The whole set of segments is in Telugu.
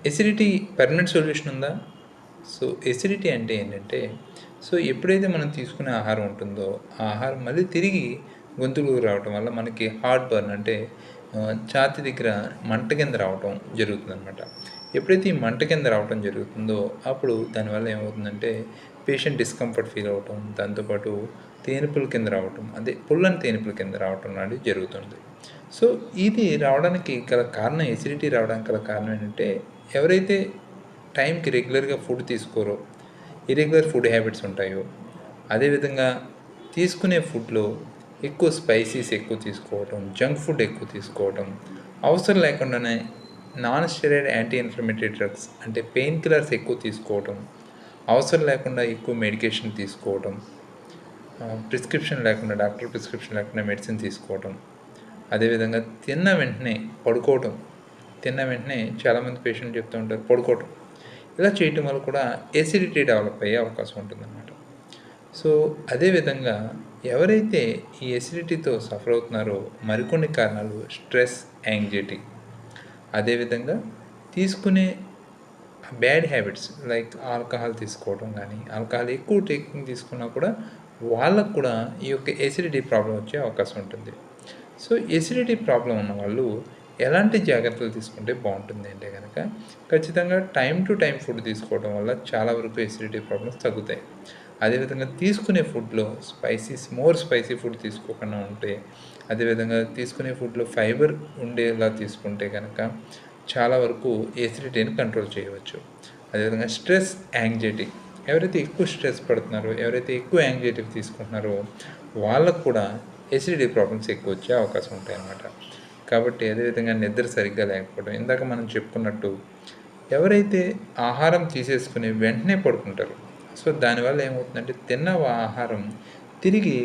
ఎసిడిటీ పర్మనెంట్ సొల్యూషన్ ఉందా? సో, ఎసిడిటీ అంటే ఏంటంటే, సో ఎప్పుడైతే మనం తీసుకునే ఆహారం ఉంటుందో, ఆ ఆహారం మళ్ళీ తిరిగి గొంతులోకి రావటం వల్ల మనకి హార్ట్ బర్న్ అంటే ఛాతీ దగ్గర మంట కింద రావటం జరుగుతుందనమాట. ఎప్పుడైతే ఈ మంట కింద రావటం జరుగుతుందో, అప్పుడు దానివల్ల ఏమవుతుందంటే పేషెంట్ డిస్కంఫర్ట్ ఫీల్ అవ్వటం, దాంతోపాటు తేనిపుల కింద రావటం, అదే పుల్లని తేనిపుల కింద రావటం లాంటివి జరుగుతుంది. సో, ఇది రావడానికి గల కారణం, ఎసిడిటీ రావడానికి గల కారణం ఏంటంటే, ఎవరైతే టైంకి రెగ్యులర్‌గా ఫుడ్ తీసుకోరో, ఇర్రెగ్యులర్ ఫుడ్ హ్యాబిట్స్ ఉంటాయో, అదేవిధంగా తీసుకునే ఫుడ్‌లో ఎక్కువ స్పైసీస్ ఎక్కువ తీసుకోవటం, జంక్ ఫుడ్ ఎక్కువ తీసుకోవటం, అవసరం లేకుండానే non steroid anti inflammatory drugs అంటే పెయిన్ కిల్లర్స్ ఎక్కువ తీసుకోవటం, అవసరం లేకుండా ఎక్కువ మెడికేషన్ తీసుకోవటం, ప్రిస్క్రిప్షన్ లేకుండా డాక్టర్ ప్రిస్క్రిప్షన్ లేకుండా మెడిసిన్ తీసుకోవటం, అదేవిధంగా తిన్న వెంటనే పడుకోవటం. తిన్న వెంటనే చాలామంది పేషెంట్లు చెప్తూ ఉంటారు పడుకోవటం. ఇలా చేయటం వల్ల కూడా ఎసిడిటీ డెవలప్ అయ్యే అవకాశం ఉంటుందన్నమాట. సో, అదేవిధంగా ఎవరైతే ఈ ఎసిడిటీతో సఫర్ అవుతున్నారో మరికొన్ని కారణాలు స్ట్రెస్, యాంగ్జైటీ, అదేవిధంగా తీసుకునే బ్యాడ్ హ్యాబిట్స్ లైక్ ఆల్కహాల్ తీసుకోవడం కానీ, ఆల్కహాల్ ఎక్కువ టేకింగ్ తీసుకున్నా కూడా వాళ్ళకు కూడా ఈ యొక్క ఎసిడిటీ ప్రాబ్లం వచ్చే అవకాశం ఉంటుంది. సో, ఎసిడిటీ ప్రాబ్లం ఉన్నవాళ్ళు ఎలాంటి జాగ్రత్తలు తీసుకుంటే బాగుంటుంది అంటే కనుక, ఖచ్చితంగా టైం టు టైం ఫుడ్ తీసుకోవడం వల్ల చాలా వరకు ఎసిడిటీ ప్రాబ్లమ్స్ తగ్గుతాయి. అదేవిధంగా తీసుకునే ఫుడ్‌లో మోర్ స్పైసీ ఫుడ్ తీసుకోకుండా ఉంటే, అదేవిధంగా తీసుకునే ఫుడ్‌లో ఫైబర్ ఉండేలా తీసుకుంటే కనుక చాలా వరకు ఎసిడిటీని కంట్రోల్ చేయవచ్చు. అదేవిధంగా స్ట్రెస్, యాంగ్జైటీ, ఎవరైతే ఎక్కువ స్ట్రెస్ పడుతున్నారో, ఎవరైతే ఎక్కువ యాంగ్జైటీ తీసుకుంటున్నారో వాళ్ళకు కూడా ఎసిడిటీ ప్రాబ్లమ్స్ ఎక్కువ వచ్చే అవకాశం ఉంటాయన్నమాట. కాబట్టి అదేవిధంగా నిద్ర సరిగ్గా లేకపోవడం, ఇందాక మనం చెప్పుకున్నట్టు ఎవరైతే ఆహారం తీసేసుకుని వెంటనే పడుకుంటారో, సో దానివల్ల ఏమవుతుందంటే తిన్న ఆహారం తిరిగి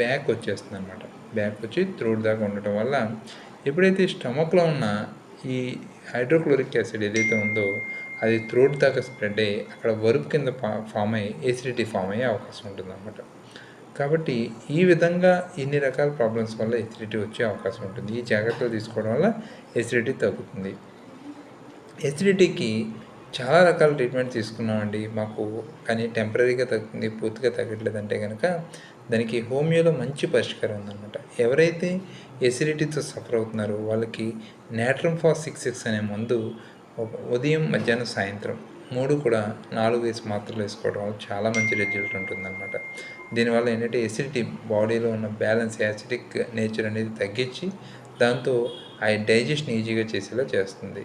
బ్యాక్ వచ్చేస్తుందన్నమాట. బ్యాక్ వచ్చి త్రోట్ దాకా ఉండటం వల్ల ఎప్పుడైతే స్టమక్‌లో ఉన్న ఈ హైడ్రోక్లోరిక్ యాసిడ్ ఏదైతే ఉందో అది త్రోట్ దాకా స్ప్రెడ్ అయ్యి అక్కడ వరుపు కింద ఫామ్ అయ్యి ఎసిడిటీ ఫామ్ అయ్యే అవకాశం ఉంటుందన్నమాట. కాబట్టి ఈ విధంగా ఇన్ని రకాల ప్రాబ్లమ్స్ వల్ల ఎసిడిటీ వచ్చే అవకాశం ఉంటుంది. ఈ జాగ్రత్తలు తీసుకోవడం వల్ల ఎసిడిటీ తగ్గుతుంది. ఎసిడిటీకి చాలా రకాల ట్రీట్మెంట్ తీసుకున్నామండి మాకు, కానీ టెంపరరీగా తగ్గుతుంది, పూర్తిగా తగ్గట్లేదంటే కనుక దానికి హోమియోలో మంచి పరిష్కారం ఉందన్నమాట. ఎవరైతే ఎసిడిటీతో సఫర్ అవుతున్నారో వాళ్ళకి నాట్రమ్ ఫాస్ 66 అనే మందు ఉదయం, మధ్యాహ్నం, సాయంత్రం 3 కూడా 4 మాత్రలు వేసుకోవడం వల్ల చాలా మంచి రిజల్ట్ ఉంటుందన్నమాట. దీనివల్ల ఏంటంటే ఎసిడిటీ బాడీలో ఉన్న బ్యాలెన్స్, యాసిడిక్ నేచర్ అనేది తగ్గించి దాంతో ఆ డైజెషన్ ఈజీగా చేసేలా చేస్తుంది.